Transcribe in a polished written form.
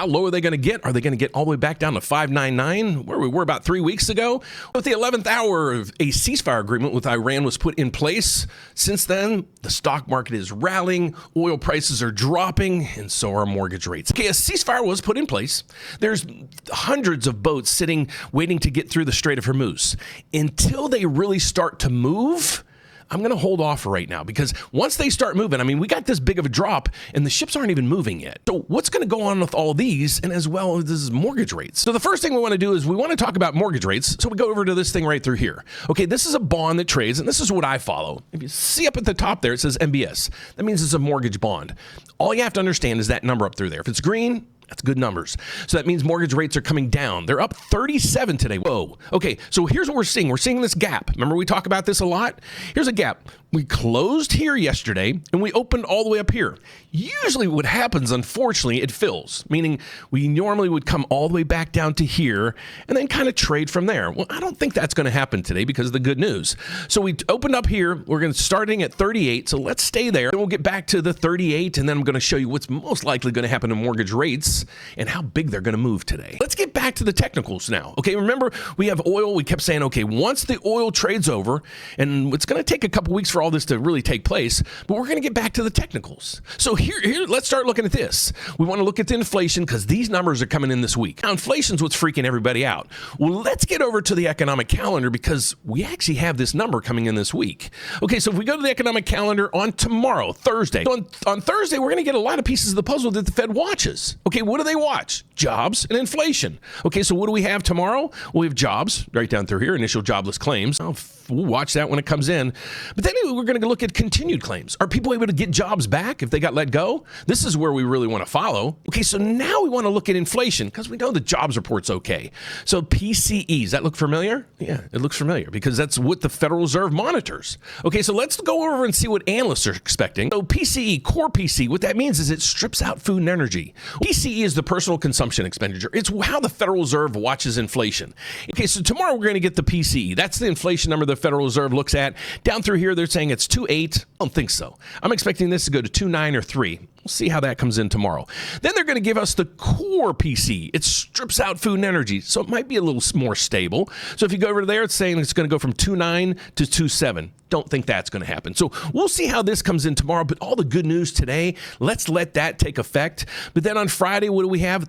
How low are they going to get? Are they going to get all the way back down to 5.99, where we were about 3 weeks ago? With the 11th hour of a ceasefire agreement with Iran was put in place. Since then, the stock market is rallying, oil prices are dropping, and so are mortgage rates. Okay, a ceasefire was put in place. There's hundreds of boats sitting, waiting to get through the Strait of Hormuz. Until they really start to move, I'm going to hold off right now, because once they start moving, I mean, we got this big of a drop and the ships aren't even moving yet. So what's going to go on with all of these, and as well as mortgage rates? So the first thing we want to do is we want to talk about mortgage rates. So we go over to this thing right through here. Okay, this is a bond that trades, and this is what I follow. If you see up at the top there, it says MBS. That means it's a mortgage bond. All you have to understand is that number up through there. If it's green, that's good numbers. So that means mortgage rates are coming down. They're up 37 today. Whoa. Okay, so here's what we're seeing. We're seeing this gap. Remember we talk about this a lot? Here's a gap. We closed here yesterday, and we opened all the way up here. Usually what happens, unfortunately, it fills, meaning we normally would come all the way back down to here and then kind of trade from there. Well, I don't think that's going to happen today because of the good news. So we opened up here. We're going to starting at 38, so let's stay there. Then we'll get back to the 38, and then I'm going to show you what's most likely going to happen to mortgage rates and how big they're going to move today. Let's get back to the technicals now. Okay, remember we have oil. We kept saying, okay, once the oil trades over, and it's going to take a couple weeks for all this to really take place, but we're going to get back to the technicals. So here, let's start looking at this. We want to look at the inflation because these numbers are coming in this week. Now, inflation's what's freaking everybody out. Well, let's get over to the economic calendar because we actually have this number coming in this week. Okay, so if we go to the economic calendar on tomorrow, Thursday. So on Thursday, we're going to get a lot of pieces of the puzzle that the Fed watches. Okay, what do they watch? Jobs and inflation. Okay, so what do we have tomorrow? Well, we have jobs right down through here, initial jobless claims. We'll watch that when it comes in. But then we're going to look at continued claims. Are people able to get jobs back if they got let go? This is where we really want to follow. Okay, so now we want to look at inflation because we know the jobs report's okay. So PCE, does that look familiar? Yeah, it looks familiar because that's what the Federal Reserve monitors. Okay, so let's go over and see what analysts are expecting. So PCE, core PCE, what that means is it strips out food and energy. PCE is the personal consumption expenditure. It's how the Federal Reserve watches inflation. Okay, so tomorrow we're going to get the PCE. That's the inflation number the Federal Reserve looks at. Down through here, they're saying it's 2.8. I don't think so. I'm expecting this to go to 2.9 or 3. We'll see how that comes in tomorrow. Then they're going to give us the core PC. It strips out food and energy, so it might be a little more stable. So if you go over there, it's saying it's going to go from 2.9 to 2.7. Don't think that's going to happen. So we'll see how this comes in tomorrow, but all the good news today, let's let that take effect. But then on Friday, what do we have?